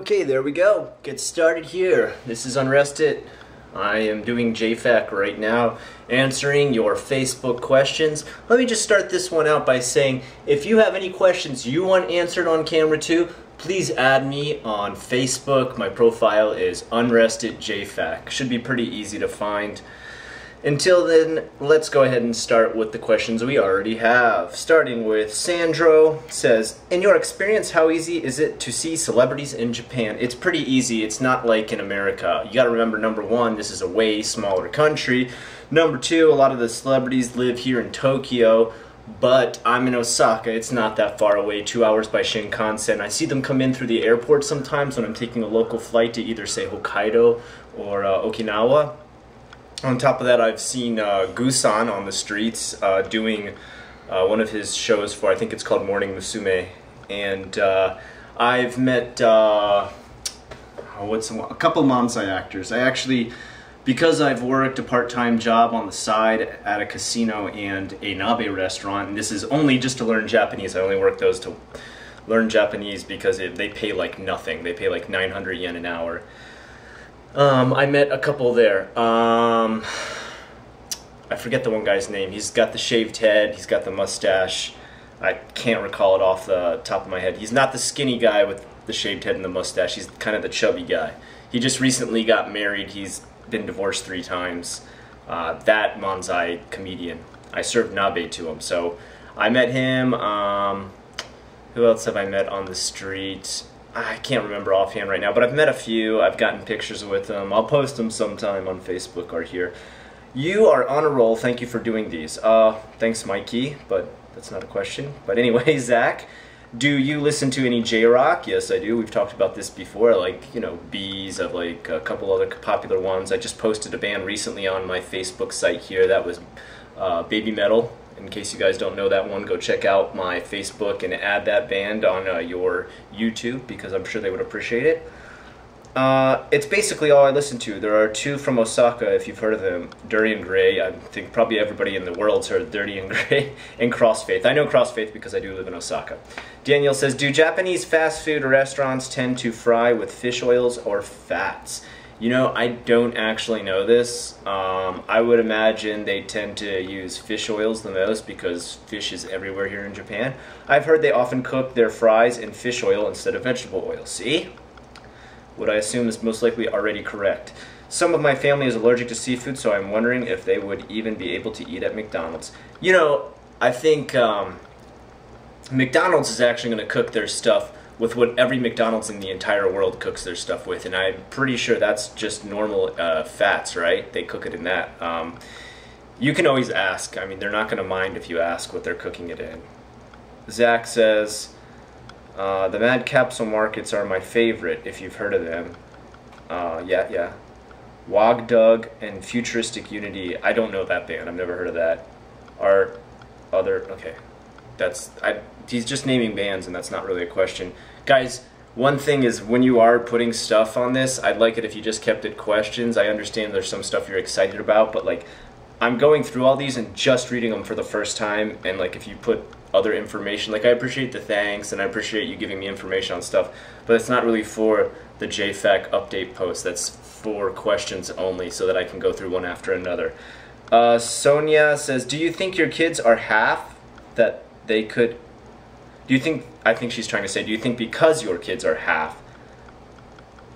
Okay, there we go. Get started here. This is Unrested. I am doing JFAC right now, answering your Facebook questions. Let me just start this one out by saying, if you have any questions you want answered on camera too, please add me on Facebook. My profile is Unrested JFAC. Should be pretty easy to find. Until then, let's go ahead and start with the questions we already have. Starting with Sandro, says, in your experience, how easy is it to see celebrities in Japan? It's pretty easy. It's not like in America. You gotta remember, number one, this is a way smaller country. Number two, a lot of the celebrities live here in Tokyo, but I'm in Osaka. It's not that far away, 2 hours by Shinkansen. I see them come in through the airport sometimes when I'm taking a local flight to either, say, Hokkaido or Okinawa. On top of that, I've seen Gusan on the streets doing one of his shows for, I think it's called Morning Musume. And I've met a couple Manzai actors. I actually, because I've worked a part-time job on the side at a casino and a nabe restaurant, and this is only just to learn Japanese. I only work those to learn Japanese because they pay like nothing. They pay like 900 yen an hour. I met a couple there. I forget the one guy's name. He's got the shaved head, he's got the mustache. I can't recall it off the top of my head. He's not the skinny guy with the shaved head and the mustache. He's kind of the chubby guy. He just recently got married. He's been divorced 3 times. That Manzai comedian. I served nabe to him. So I met him. Who else have I met on the street? I can't remember offhand right now, but I've met a few. I've gotten pictures with them. I'll post them sometime on Facebook or here. You are on a roll. Thank you for doing these. Thanks, Mikey, but that's not a question. But anyway, Zach, do you listen to any J-Rock? Yes, I do. We've talked about this before. Like, you know, Bees. I've like a couple other popular ones. I just posted a band recently on my Facebook site here. That was Baby Metal. In case you guys don't know that one, go check out my Facebook and add that band on your YouTube, because I'm sure they would appreciate it. It's basically all I listen to. There are 2 from Osaka, if you've heard of them. Dirty and Grey. I think probably everybody in the world's heard of Dirty and Grey. And Crossfaith. I know Crossfaith because I do live in Osaka. Daniel says, do Japanese fast food restaurants tend to fry with fish oils or fats? You know, I don't actually know this. I would imagine they tend to use fish oils the most because fish is everywhere here in Japan. I've heard they often cook their fries in fish oil instead of vegetable oil. See? What I assume is most likely already correct. Some of my family is allergic to seafood, so I'm wondering if they would even be able to eat at McDonald's. You know, I think McDonald's is actually going to cook their stuff with what every McDonald's in the entire world cooks their stuff with, and I'm pretty sure that's just normal fats, right? They cook it in that. You can always ask. I mean, they're not going to mind if you ask what they're cooking it in. Zach says, the Mad Capsule Markets are my favorite, if you've heard of them. Yeah. Wog Dug and Futuristic Unity. I don't know that band. I've never heard of that. Okay. He's just naming bands, and that's not really a question. Guys, one thing is, when you are putting stuff on this, I'd like it if you just kept it questions. I understand there's some stuff you're excited about, but like, I'm going through all these and just reading them for the first time, and like, if you put other information, like, I appreciate the thanks, and I appreciate you giving me information on stuff, but it's not really for the JFAC update post. That's for questions only, so that I can go through one after another. Sonia says, do you think your kids are half that they could... I think she's trying to say, do you think because your kids are half,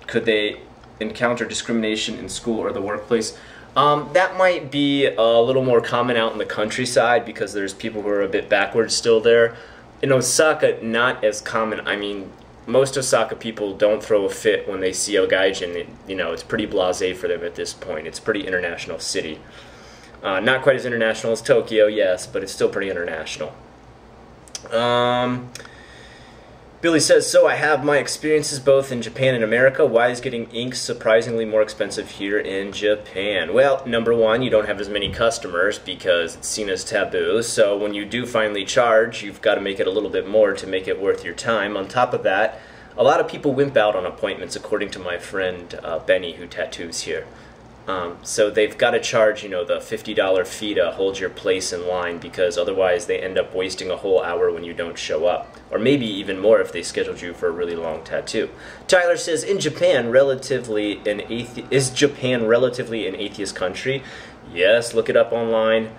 could they encounter discrimination in school or the workplace? That might be a little more common out in the countryside because there's people who are a bit backwards still there. In Osaka, not as common. I mean, most Osaka people don't throw a fit when they see a gaijin. You know, it's pretty blasé for them at this point. It's a pretty international city. Not quite as international as Tokyo, yes, but it's still pretty international. Billy says, so I have my experiences both in Japan and America. Why is getting ink surprisingly more expensive here in Japan? Well, number one, you don't have as many customers because it's seen as taboo. So when you do finally charge, you've got to make it a little bit more to make it worth your time. On top of that, a lot of people wimp out on appointments, according to my friend Benny, who tattoos here. So they've got to charge, you know, the $50 fee to hold your place in line, because otherwise they end up wasting a whole hour when you don't show up. Or maybe even more if they scheduled you for a really long tattoo. Tyler says, is Japan relatively an atheist country? Yes, look it up online.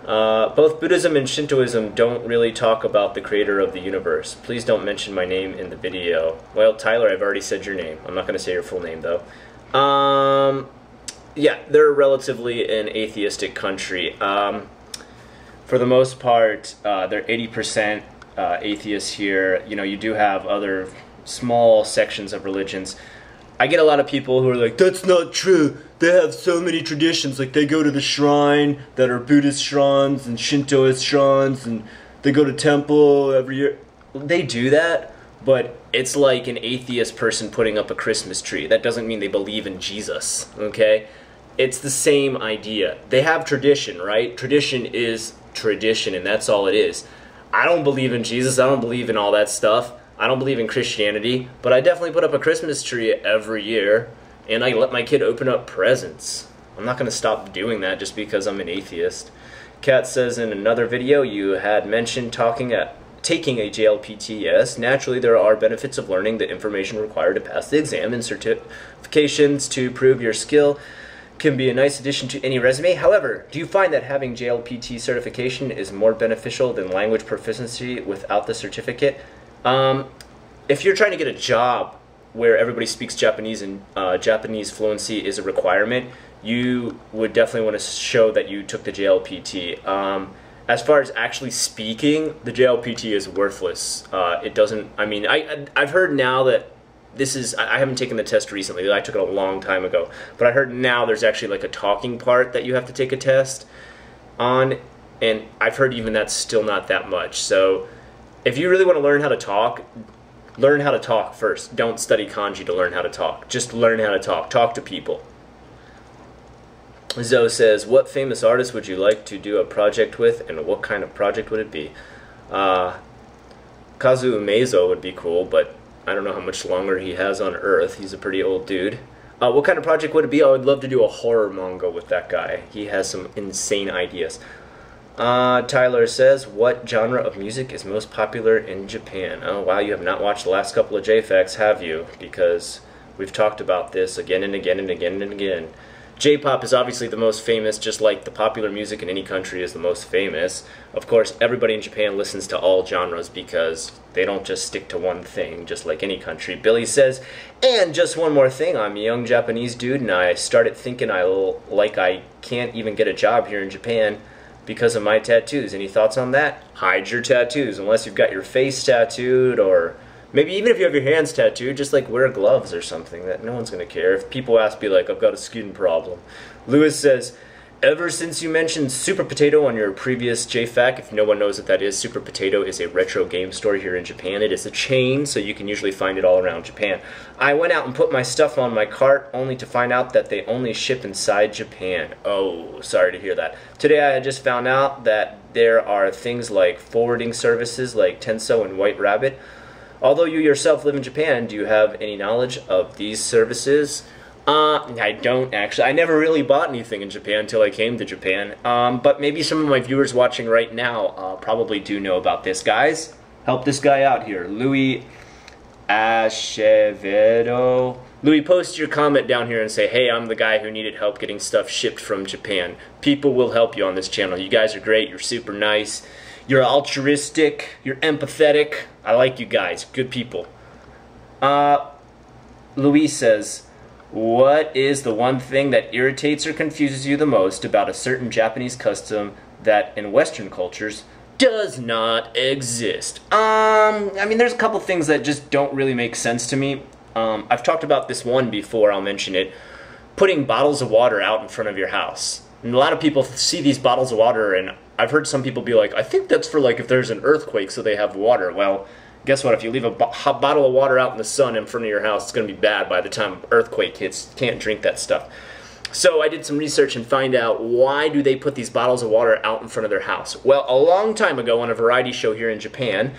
Both Buddhism and Shintoism don't really talk about the creator of the universe. Please don't mention my name in the video. Well, Tyler, I've already said your name. I'm not going to say your full name, though. Yeah, they're relatively an atheistic country. For the most part, they're 80% atheists here. You know, you do have other small sections of religions. I get a lot of people who are like, that's not true. They have so many traditions. Like, they go to the shrine that are Buddhist shrines and Shintoist shrines, and they go to temple every year. They do that, but it's like an atheist person putting up a Christmas tree. That doesn't mean they believe in Jesus, okay? It's the same idea. They have tradition, right? Tradition is tradition, and that's all it is. I don't believe in Jesus. I don't believe in all that stuff. I don't believe in Christianity, but I definitely put up a Christmas tree every year, and I let my kid open up presents. I'm not going to stop doing that just because I'm an atheist. Kat says in another video you had mentioned taking a JLPT. Yes, naturally there are benefits of learning the information required to pass the exam, and certifications to prove your skill can be a nice addition to any resume. However, do you find that having JLPT certification is more beneficial than language proficiency without the certificate? If you're trying to get a job where everybody speaks Japanese and Japanese fluency is a requirement, you would definitely want to show that you took the JLPT. As far as actually speaking, the JLPT is worthless. It doesn't, I mean, I've heard now that this is, I haven't taken the test recently, I took it a long time ago, but I heard now there's actually like a talking part that you have to take a test on, and I've heard even that's still not that much. So if you really want to learn how to talk first. Don't study kanji to learn how to talk. Just learn how to talk. Talk to people. Zoe says, what famous artist would you like to do a project with, and what kind of project would it be? Kazu Umezo would be cool, but I don't know how much longer he has on Earth. He's a pretty old dude. What kind of project would it be? I would love to do a horror manga with that guy. He has some insane ideas. Tyler says, what genre of music is most popular in Japan? Oh, wow, you have not watched the last couple of JFAQs, have you? Because we've talked about this again and again and again and again. J-pop is obviously the most famous, just like the popular music in any country is the most famous. Of course, everybody in Japan listens to all genres because they don't just stick to one thing, just like any country. Billy says, and just one more thing, I'm a young Japanese dude, and I started thinking I can't even get a job here in Japan because of my tattoos. Any thoughts on that? Hide your tattoos, unless you've got your face tattooed, or maybe even if you have your hands tattooed, just like wear gloves or something. That no one's gonna care. If people ask, be like, I've got a skin problem. Lewis says, ever since you mentioned Super Potato on your previous JFAQ, if no one knows what that is, Super Potato is a retro game store here in Japan. It is a chain, so you can usually find it all around Japan. I went out and put my stuff on my cart, only to find out that they only ship inside Japan. Oh, sorry to hear that. Today I just found out that there are things like forwarding services like Tenso and White Rabbit. Although you yourself live in Japan, do you have any knowledge of these services? I don't actually. I never really bought anything in Japan until I came to Japan. But maybe some of my viewers watching right now probably do know about this. Guys, help this guy out here. Louis Acevedo. Louis, post your comment down here and say, hey, I'm the guy who needed help getting stuff shipped from Japan. People will help you on this channel. You guys are great. You're super nice. You're altruistic. You're empathetic. I like you guys. Good people. Louis says, what is the one thing that irritates or confuses you the most about a certain Japanese custom that in Western cultures does not exist? I mean, there's a couple things that just don't really make sense to me. I've talked about this one before, I'll mention it. Putting bottles of water out in front of your house. And a lot of people see these bottles of water, and I've heard some people be like, I think that's for like if there's an earthquake so they have water. Well, guess what? If you leave a bottle of water out in the sun in front of your house, it's going to be bad by the time an earthquake hits. You can't drink that stuff. So I did some research and find out why do they put these bottles of water out in front of their house. Well, a long time ago on a variety show here in Japan,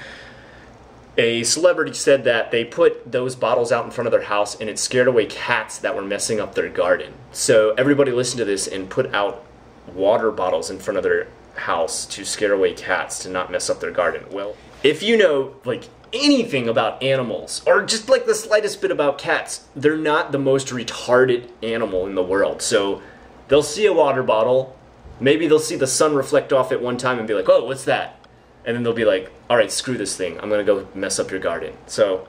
A celebrity said that they put those bottles out in front of their house and it scared away cats that were messing up their garden. So everybody listened to this and put out water bottles in front of their house to scare away cats to not mess up their garden. Well, if you know like anything about animals or just like the slightest bit about cats, they're not the most retarded animal in the world. So they'll see a water bottle, maybe they'll see the sun reflect off it one time and be like, oh, what's that? And then they'll be like, all right, screw this thing. I'm going to go mess up your garden. So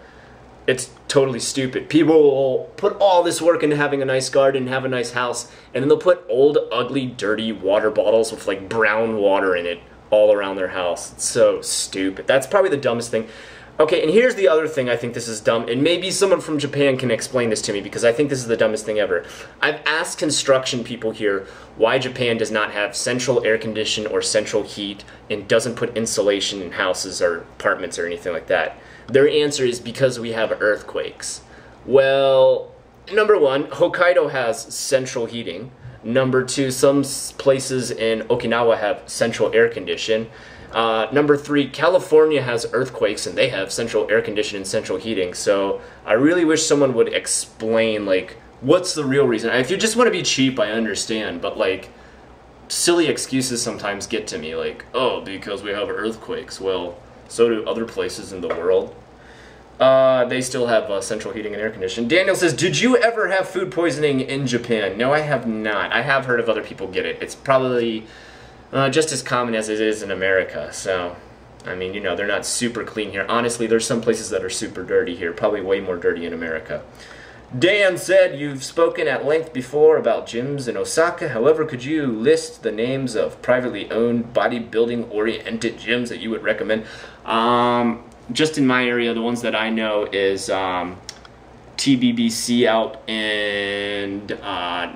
it's totally stupid. People will put all this work into having a nice garden, have a nice house, and then they'll put old, ugly, dirty water bottles with like brown water in it all around their house. It's so stupid. That's probably the dumbest thing. Okay, and here's the other thing I think this is dumb, and maybe someone from Japan can explain this to me because I think this is the dumbest thing ever. I've asked construction people here why Japan does not have central air condition or central heat and doesn't put insulation in houses or apartments or anything like that. Their answer is because we have earthquakes. Well, number one, Hokkaido has central heating. Number two, some places in Okinawa have central air condition. Number three, California has earthquakes and they have central air conditioning and central heating. So I really wish someone would explain, like, what's the real reason? If you just want to be cheap, I understand, but like, silly excuses sometimes get to me, like, oh, because we have earthquakes. Well, so do other places in the world. They still have central heating and air conditioning. Daniel says, did you ever have food poisoning in Japan? No, I have not. I have heard of other people get it. It's probably just as common as it is in America. So, I mean, you know, they're not super clean here. Honestly, there's some places that are super dirty here. Probably way more dirty in America. Dan said, you've spoken at length before about gyms in Osaka. However, could you list the names of privately owned bodybuilding-oriented gyms that you would recommend? Just in my area, the ones that I know is TBBC out and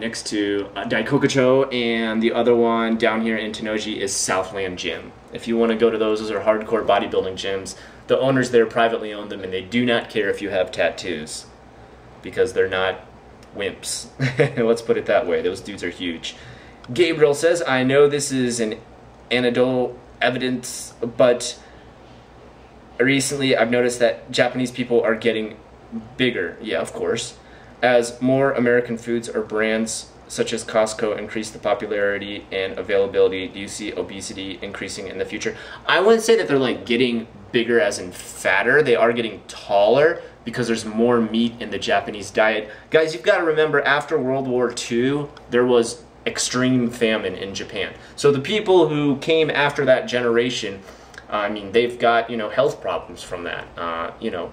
next to Daikokucho, and the other one down here in Tennoji is Southland Gym. If you want to go to those are hardcore bodybuilding gyms. The owners there privately own them, and they do not care if you have tattoos because they're not wimps. Let's put it that way. Those dudes are huge. Gabriel says, I know this is an anecdotal evidence, but recently I've noticed that Japanese people are getting bigger. Yeah, of course. As more American foods or brands such as Costco increase the popularity and availability, do you see obesity increasing in the future? I wouldn't say that they're like getting bigger as in fatter. They are getting taller because there's more meat in the Japanese diet. Guys, you've got to remember, after World War II, there was extreme famine in Japan. So the people who came after that generation, I mean, they've got, you know, health problems from that. You know,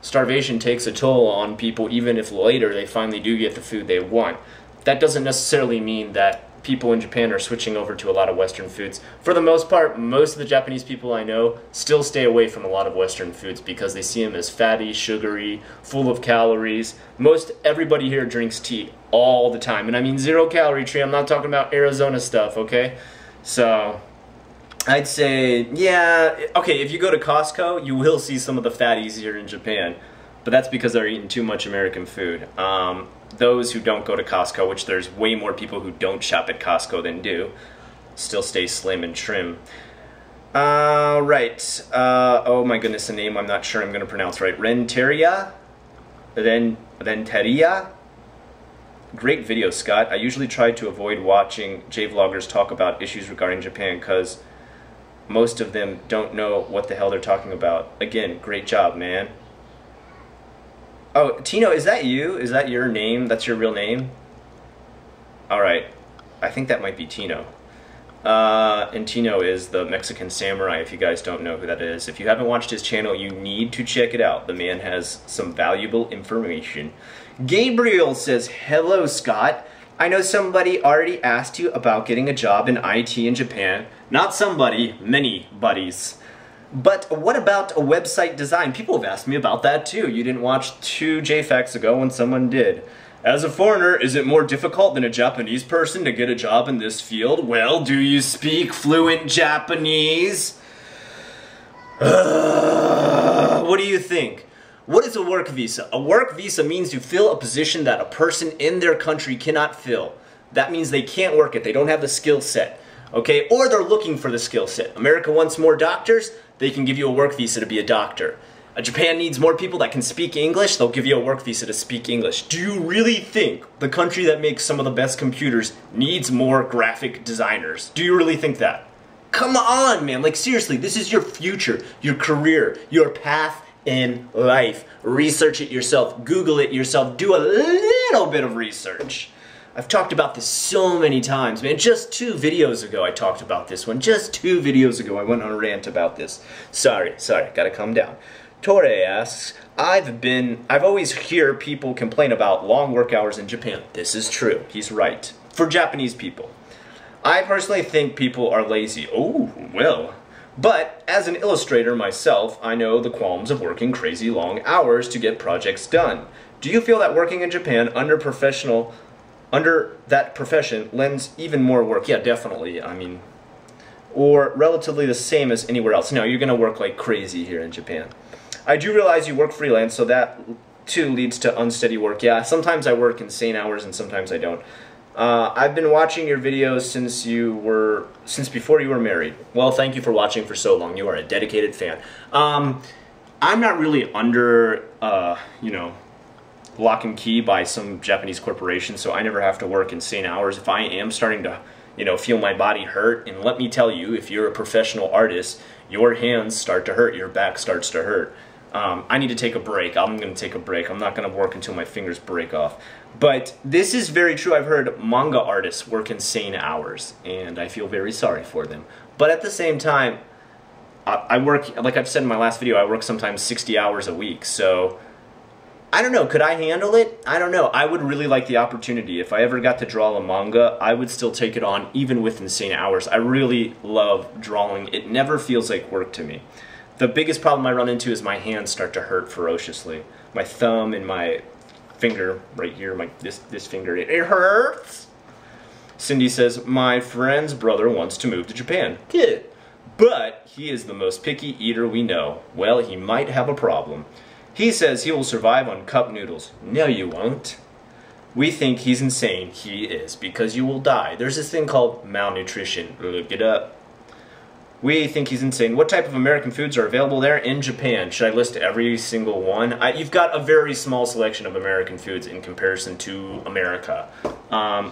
starvation takes a toll on people even if later they finally do get the food they want. That doesn't necessarily mean that people in Japan are switching over to a lot of Western foods. For the most part, most of the Japanese people I know still stay away from a lot of Western foods because they see them as fatty, sugary, full of calories. Most everybody here drinks tea all the time. And I mean 0-calorie tea. I'm not talking about Arizona stuff, okay? So I'd say, yeah, okay, if you go to Costco, you will see some of the fatties here in Japan. But that's because they're eating too much American food. Those who don't go to Costco, which there's way more people who don't shop at Costco than do, still stay slim and trim. Right. Oh my goodness, a name I'm not sure I'm going to pronounce right. Renteria? Renteria? Great video, Scott. I usually try to avoid watching J-vloggers talk about issues regarding Japan because most of them don't know what the hell they're talking about. Again, great job, man. Oh, Tino, is that you? Is that your name? That's your real name? Alright. I think that might be Tino. And Tino is the Mexican samurai, if you guys don't know who that is. If you haven't watched his channel, you need to check it out. The man has some valuable information. Gabriel says, hello, Scott. I know somebody already asked you about getting a job in IT in Japan. Not somebody, many buddies. But what about a website design? People have asked me about that too. You didn't watch 2 JFAQs ago when someone did. As a foreigner, is it more difficult than a Japanese person to get a job in this field? Well, do you speak fluent Japanese? What do you think? What is a work visa? A work visa means you fill a position that a person in their country cannot fill. That means they can't work it. They don't have the skill set. Okay? Or they're looking for the skill set. America wants more doctors. They can give you a work visa to be a doctor. Japan needs more people that can speak English. They'll give you a work visa to speak English. Do you really think the country that makes some of the best computers needs more graphic designers? Do you really think that? Come on, man. Like, seriously, this is your future, your career, your path in life. Research it yourself. Google it yourself. Do a little bit of research. I've talked about this so many times, man. Just 2 videos ago I talked about this one. Just 2 videos ago I went on a rant about this. Sorry, gotta calm down. Torre asks, I've always hear people complain about long work hours in Japan. This is true. He's right. For Japanese people. I personally think people are lazy. Oh, well. But as an illustrator myself, I know the qualms of working crazy long hours to get projects done. Do you feel that working in Japan under that profession lends even more work? Yeah, definitely. I mean, or relatively the same as anywhere else. No, you're going to work like crazy here in Japan. I do realize you work freelance, so that too leads to unsteady work. Yeah, sometimes I work insane hours and sometimes I don't. I've been watching your videos since before you were married. Well, thank you for watching for so long. You are a dedicated fan. I'm not really under, you know, lock and key by some Japanese corporation, so I never have to work insane hours. If I am starting to, you know, feel my body hurt, and let me tell you, if you're a professional artist, your hands start to hurt, your back starts to hurt. I need to take a break. I'm going to take a break. I'm not going to work until my fingers break off. But this is very true. I've heard manga artists work insane hours, and I feel very sorry for them. But at the same time, I work, like I've said in my last video, I work sometimes 60 hours a week, so I don't know, could I handle it? I don't know. I would really like the opportunity. If I ever got to draw a manga, I would still take it on even with insane hours. I really love drawing. It never feels like work to me. The biggest problem I run into is my hands start to hurt ferociously. My thumb and my finger right here, this finger, it hurts. Cindy says, my friend's brother wants to move to Japan. Good. But he is the most picky eater we know. Well, he might have a problem. He says he will survive on cup noodles. No, you won't. We think he's insane. He is, because you will die. There's this thing called malnutrition. Look it up. We think he's insane. What type of American foods are available there in Japan? Should I list every single one? You've got a very small selection of American foods in comparison to America.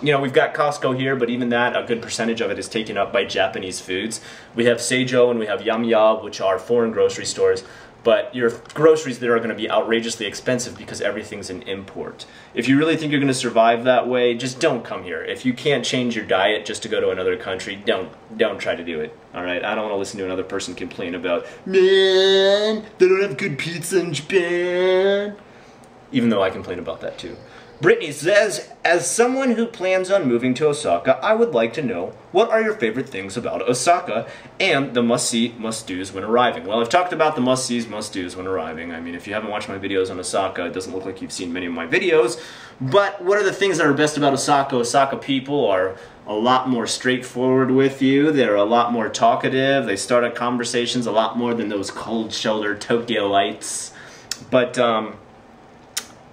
You know, we've got Costco here, but even that, a good percentage of it is taken up by Japanese foods. We have Seijo and we have Yamiya, which are foreign grocery stores. But your groceries there are going to be outrageously expensive because everything's an import. If you really think you're going to survive that way, just don't come here. If you can't change your diet just to go to another country, don't try to do it. All right? I don't want to listen to another person complain about, man, they don't have good pizza in Japan. Even though I complain about that too. Brittany says, as someone who plans on moving to Osaka, I would like to know, what are your favorite things about Osaka and the must-see, must-dos when arriving? Well, I've talked about the must-sees, must-dos when arriving. I mean, if you haven't watched my videos on Osaka, it doesn't look like you've seen many of my videos. But what are the things that are best about Osaka? Osaka people are a lot more straightforward with you. They're a lot more talkative. They start up conversations a lot more than those cold-shouldered Tokyoites. But,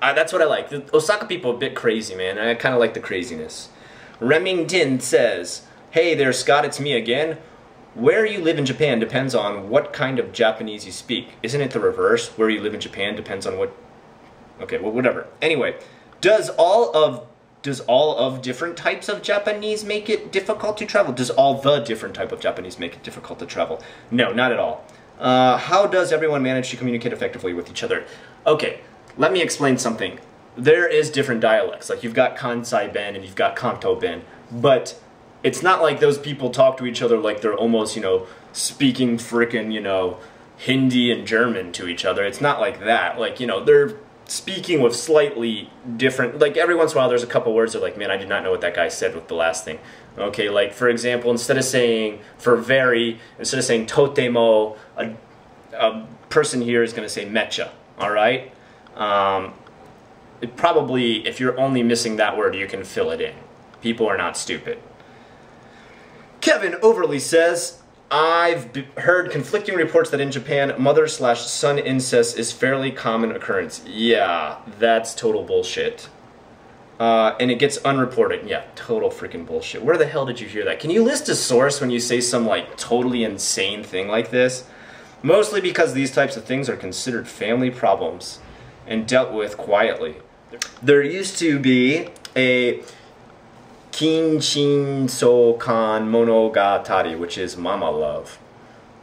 that's what I like. The Osaka people are a bit crazy, man. I kind of like the craziness. Remington says, hey there, Scott, it's me again. Where you live in Japan depends on what kind of Japanese you speak. Isn't it the reverse? Where you live in Japan depends on what... Okay, well, whatever. Anyway, does all of different types of Japanese make it difficult to travel? Does all the different type of Japanese make it difficult to travel? No, not at all. How does everyone manage to communicate effectively with each other? Okay. Let me explain something. There is different dialects. Like, you've got Kansai Ben and you've got Kanto Ben. But it's not like those people talk to each other like they're almost, you know, speaking frickin', you know, Hindi and German to each other. It's not like that. Like, you know, they're speaking with slightly different... Like, every once in a while there's a couple words that are like, man, I did not know what that guy said with the last thing. Okay, like, for example, instead of saying, for very, instead of saying totemo, a person here is going to say mecha, all right? It probably, if you're only missing that word, you can fill it in. People are not stupid. Kevin Overly says, I've heard conflicting reports that in Japan, mother/son incest is fairly common occurrence. Yeah, that's total bullshit. And it gets unreported. Yeah, total freaking bullshit. Where the hell did you hear that? Can you list a source when you say some, like, totally insane thing like this? Mostly because these types of things are considered family problems and dealt with quietly. There used to be a Kinshin Sokan Monogatari, which is mama love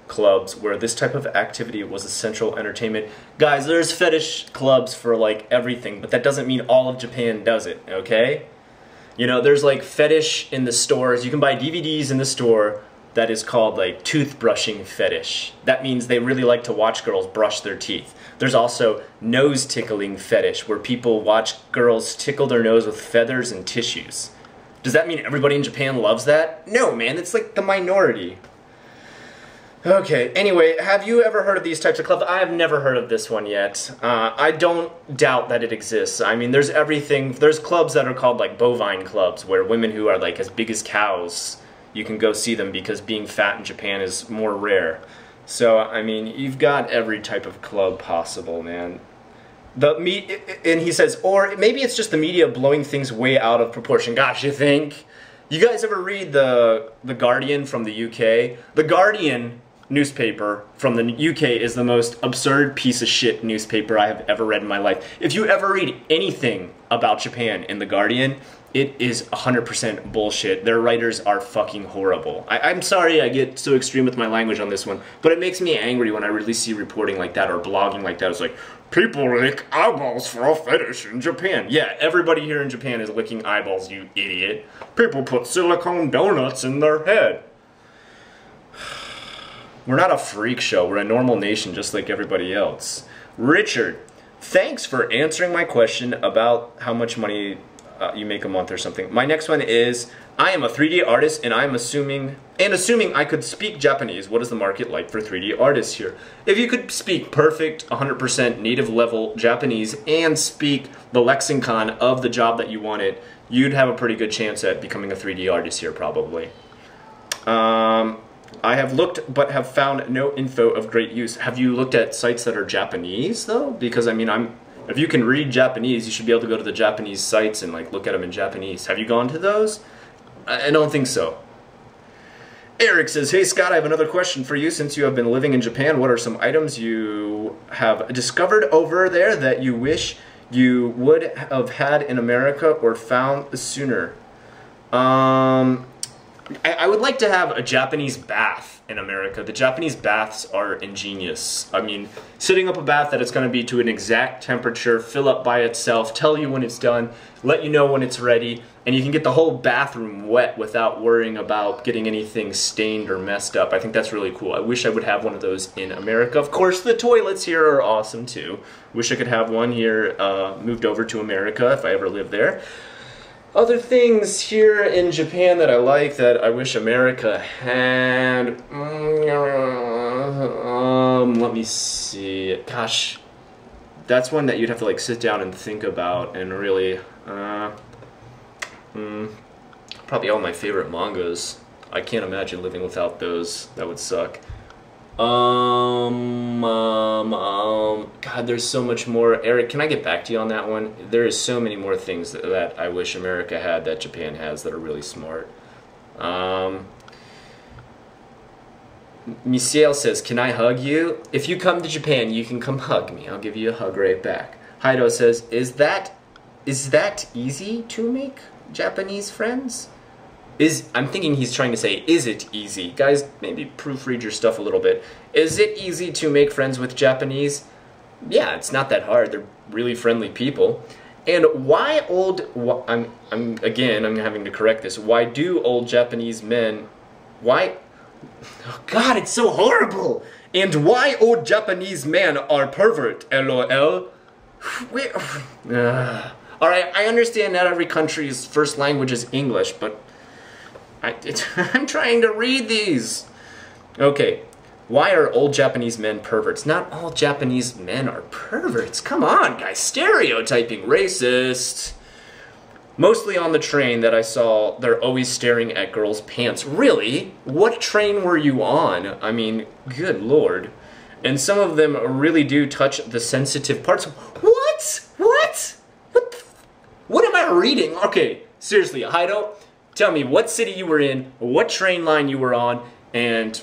clubs, where this type of activity was essential entertainment. Guys, there's fetish clubs for like everything, but that doesn't mean all of Japan does it, okay? You know, there's like fetish in the stores. You can buy DVDs in the store that is called like toothbrushing fetish. That means they really like to watch girls brush their teeth. There's also nose tickling fetish, where people watch girls tickle their nose with feathers and tissues. Does that mean everybody in Japan loves that? No, man, it's like the minority. Okay, anyway, have you ever heard of these types of clubs? I have never heard of this one yet. I don't doubt that it exists. I mean, there's everything. There's clubs that are called like bovine clubs, where women who are like as big as cows, you can go see them because being fat in Japan is more rare. So, I mean, you've got every type of club possible, man. And he says, or maybe it's just the media blowing things way out of proportion. Gosh, you think? You guys ever read the Guardian from the UK? The Guardian newspaper from the UK is the most absurd piece of shit newspaper I have ever read in my life. If you ever read anything about Japan in the Guardian, it is 100% bullshit. Their writers are fucking horrible. I'm sorry I get so extreme with my language on this one, but it makes me angry when I really see reporting like that or blogging like that. It's like, people lick eyeballs for a fetish in Japan. Yeah, everybody here in Japan is licking eyeballs, you idiot. People put silicone donuts in their head. We're not a freak show. We're a normal nation just like everybody else. Richard, thanks for answering my question about how much money you make a month or something. My next one is, I am a 3D artist and assuming I could speak Japanese, what is the market like for 3D artists here? If you could speak perfect 100% native level Japanese and speak the lexicon of the job that you wanted, you'd have a pretty good chance at becoming a 3D artist here probably. I have looked but have found no info of great use. Have you looked at sites that are Japanese though? Because I mean, if you can read Japanese, you should be able to go to the Japanese sites and like look at them in Japanese. Have you gone to those? I don't think so. Eric says, hey Scott, I have another question for you. Since you have been living in Japan, what are some items you have discovered over there that you wish you would have had in America or found sooner? I would like to have a Japanese bath in America. The Japanese baths are ingenious. I mean, setting up a bath that it's going to be to an exact temperature, fill up by itself, tell you when it's done, let you know when it's ready, and you can get the whole bathroom wet without worrying about getting anything stained or messed up. I think that's really cool. I wish I would have one of those in America. Of course, the toilets here are awesome too. Wish I could have one here moved over to America if I ever live there. Other things here in Japan that I like that I wish America had. Let me see. Gosh, that's one that you'd have to like sit down and think about and really. Probably all my favorite mangas. I can't imagine living without those. That would suck. God, there's so much more. Eric, can I get back to you on that one? There is so many more things that I wish America had that Japan has that are really smart. Misael says, can I hug you? If you come to Japan, you can come hug me. I'll give you a hug right back. Haido says, is that easy to make Japanese friends? I'm thinking he's trying to say, is it easy? Guys, maybe proofread your stuff a little bit. Is it easy to make friends with Japanese? Yeah, it's not that hard. They're really friendly people. And I'm having to correct this. Why do old Japanese men, oh God, it's so horrible. And why old Japanese men are pervert, LOL. Alright, I understand not every country's first language is English, but I'm trying to read these. Okay, why are old Japanese men perverts? Not all Japanese men are perverts. Come on, guys. Stereotyping. Racist. Mostly on the train that I saw, they're always staring at girls' pants. Really? What train were you on? I mean, good lord. And some of them really do touch the sensitive parts. What? What am I reading? Okay, seriously, Haido. Tell me what city you were in, what train line you were on, and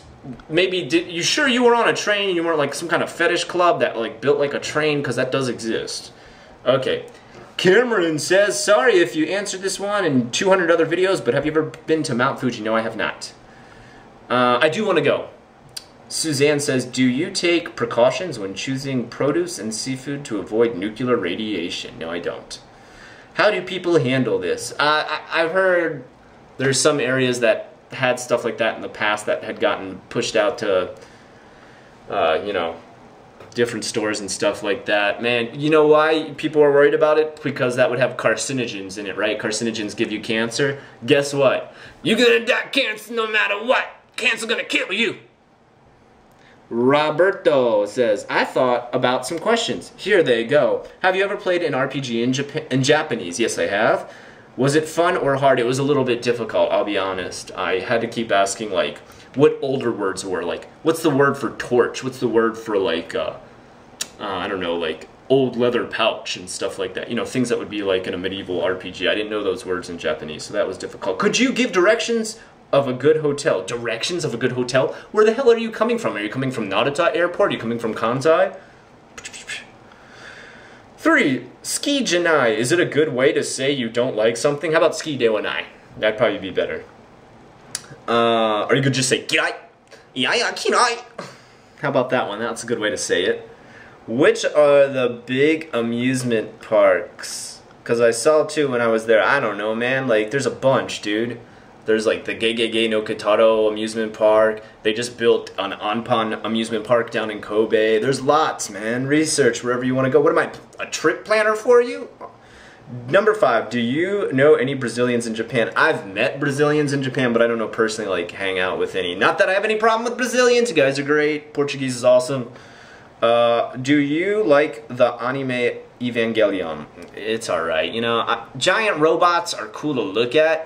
maybe, you sure you were on a train and you weren't like some kind of fetish club that like built like a train? Because that does exist. Okay. Cameron says, sorry if you answered this one in 200 other videos, but have you ever been to Mount Fuji? No, I have not. I do want to go. Suzanne says, do you take precautions when choosing produce and seafood to avoid nuclear radiation? No, I don't. How do people handle this? I've heard there's some areas that had stuff like that in the past that had gotten pushed out to, you know, different stores and stuff like that. Man, you know why people are worried about it? Because that would have carcinogens in it, right? Carcinogens give you cancer. Guess what? You're gonna die cancer no matter what. Cancer's gonna kill you. Roberto says, I thought about some questions. Here they go. Have you ever played an RPG in Japanese? Yes, I have. Was it fun or hard? It was a little bit difficult, I'll be honest. I had to keep asking, like, what older words were. Like, what's the word for torch? What's the word for, like, I don't know, like, old leather pouch and stuff like that. You know, things that would be like in a medieval RPG. I didn't know those words in Japanese, so that was difficult. Could you give directions of a good hotel? Directions of a good hotel? Where the hell are you coming from? Are you coming from Narita Airport? Are you coming from Kansai? 3. Ski janai. Is it a good way to say you don't like something? How about ski dewanai? That'd probably be better. Or you could just say kirai. Iaya kirai. How about that one? That's a good way to say it. Which are the big amusement parks? Because I saw two when I was there. I don't know, man. Like, there's a bunch, dude. There's like the Gegege no Kitaro amusement park. They just built an Anpan amusement park down in Kobe. There's lots, man. Research wherever you want to go. What am I, a trip planner for you? Number 5, do you know any Brazilians in Japan? I've met Brazilians in Japan, but I don't know personally, like, hang out with any. Not that I have any problem with Brazilians. You guys are great. Portuguese is awesome. Do you like the anime Evangelion? It's alright. You know, giant robots are cool to look at.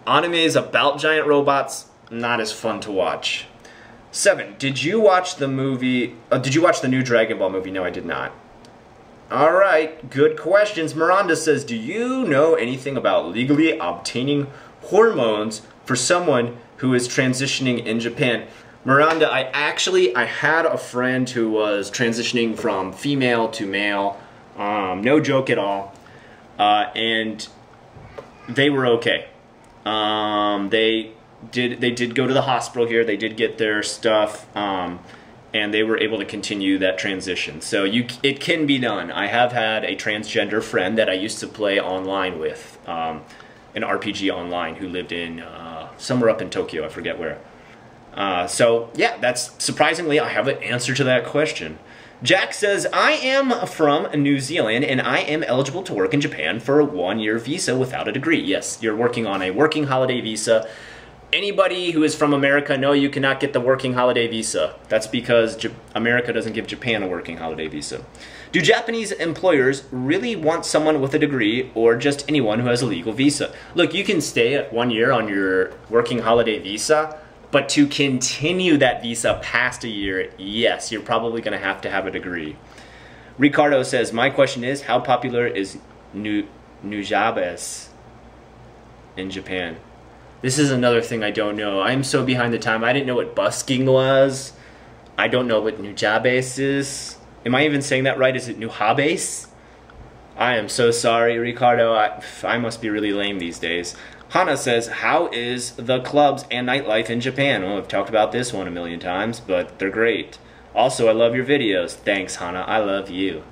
Animes about giant robots, not as fun to watch. 7, did you watch the movie, did you watch the new Dragon Ball movie? No, I did not. Alright, good questions. Miranda says, do you know anything about legally obtaining hormones for someone who is transitioning in Japan? Miranda, I had a friend who was transitioning from female to male, no joke at all, and they were okay. They did go to the hospital here. They did get their stuff, and they were able to continue that transition. So it can be done. I have had a transgender friend that I used to play online with, an RPG online, who lived in somewhere up in Tokyo. I forget where. So yeah, that's surprisingly I have an answer to that question. Jack says, I am from New Zealand and I am eligible to work in Japan for a 1-year visa without a degree. Yes, you're working on a working holiday visa. Anybody who is from America, no, you cannot get the working holiday visa. That's because America doesn't give Japan a working holiday visa. Do Japanese employers really want someone with a degree or just anyone who has a legal visa? Look, you can stay at 1 year on your working holiday visa, but to continue that visa past a year, yes, you're probably going to have a degree. Ricardo says, my question is, how popular is nujabes in Japan? This is another thing I don't know. I'm so behind the time. I didn't know what busking was. I don't know what nujabes is. Am I even saying that right? Is it nujabes? I am so sorry, Ricardo. I must be really lame these days. Hana says, how is the clubs and nightlife in Japan? Well, I've talked about this one a million times, but they're great. Also, I love your videos. Thanks, Hana. I love you.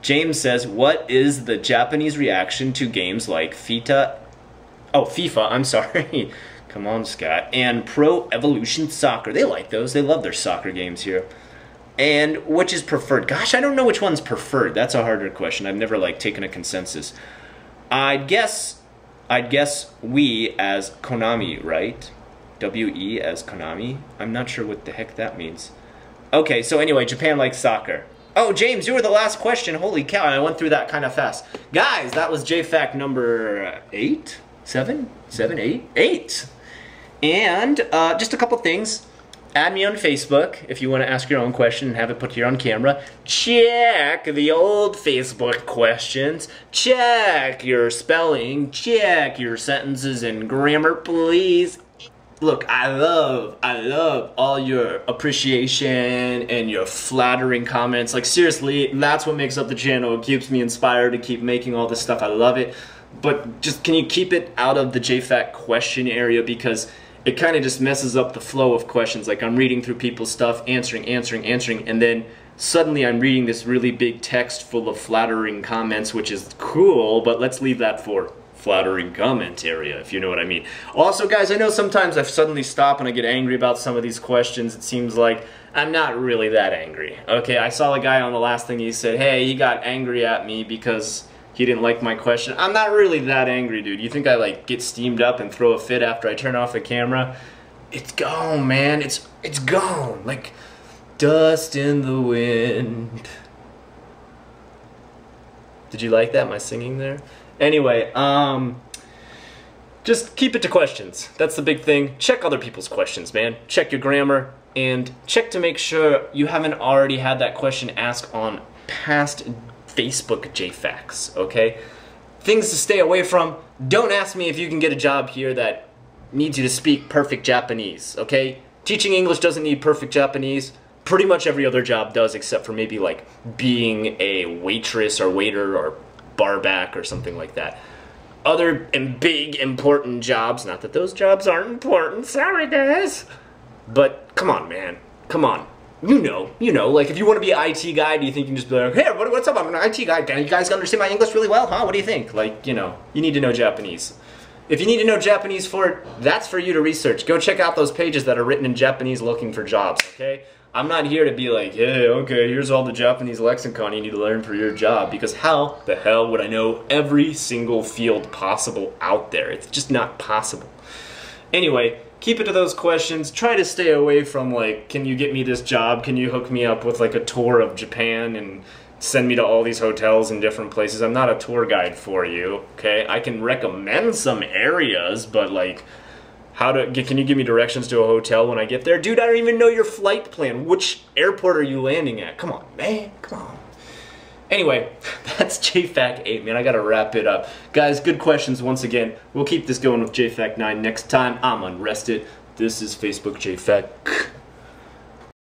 James says, what is the Japanese reaction to games like FIFA, I'm sorry. Come on, Scott. And Pro Evolution Soccer. They like those. They love their soccer games here. And which is preferred? Gosh, I don't know which one's preferred. That's a harder question. I've never, like, taken a consensus. I'd guess we as Konami, right? W-E as Konami? I'm not sure what the heck that means. Okay, so anyway, Japan likes soccer. Oh, James, you were the last question. Holy cow, I went through that kind of fast. Guys, that was JFAC number 8? 7? 7, 8? 8! And just a couple things. Add me on Facebook if you want to ask your own question and have it put here on camera. Check the old Facebook questions. Check your spelling. Check your sentences and grammar, please. look, I love all your appreciation and your flattering comments. Like, seriously, that's what makes up the channel. It keeps me inspired to keep making all this stuff. I love it. But just, can you keep it out of the JFAC question area, because it kind of just messes up the flow of questions. Like, I'm reading through people's stuff, answering, and then suddenly I'm reading this really big text full of flattering comments, which is cool, but let's leave that for flattering comment area, if you know what I mean. Also, guys, I know sometimes I suddenly stop and I get angry about some of these questions. It seems like I'm not really that angry. Okay, I saw a guy on the last thing, he said, hey, he got angry at me because he didn't like my question. I'm not really that angry, dude. You think I like get steamed up and throw a fit after I turn off the camera? It's gone, man. It's gone. Like dust in the wind. Did you like that, my singing there? Anyway, just keep it to questions. That's the big thing. Check other people's questions, man. Check your grammar, and check to make sure you haven't already had that question asked on past Facebook JFAQs, okay? Things to stay away from. Don't ask me if you can get a job here that needs you to speak perfect Japanese, okay? Teaching English doesn't need perfect Japanese. Pretty much every other job does, except for maybe like being a waitress or waiter or barback or something like that. Other and big important jobs, not that those jobs aren't important, sorry guys, but come on, man, come on. You know, like if you want to be an IT guy, do you think you can just be like, hey, what's up, I'm an IT guy, you guys understand my English really well, huh? What do you think? Like, you know, you need to know Japanese. If you need to know Japanese for it, that's for you to research. Go check out those pages that are written in Japanese looking for jobs, okay? I'm not here to be like, hey, okay, here's all the Japanese lexicon you need to learn for your job, because how the hell would I know every single field possible out there? It's just not possible. Anyway, keep it to those questions. Try to stay away from like, can you get me this job? Can you hook me up with like a tour of Japan and send me to all these hotels in different places? I'm not a tour guide for you, okay? I can recommend some areas, but like, can you give me directions to a hotel when I get there? Dude, I don't even know your flight plan. Which airport are you landing at? Come on, man, come on. Anyway, that's JFAQ8, man. I gotta wrap it up. Guys, good questions once again. We'll keep this going with JFAQ9 next time. I'm Unrested. This is Facebook JFAQ.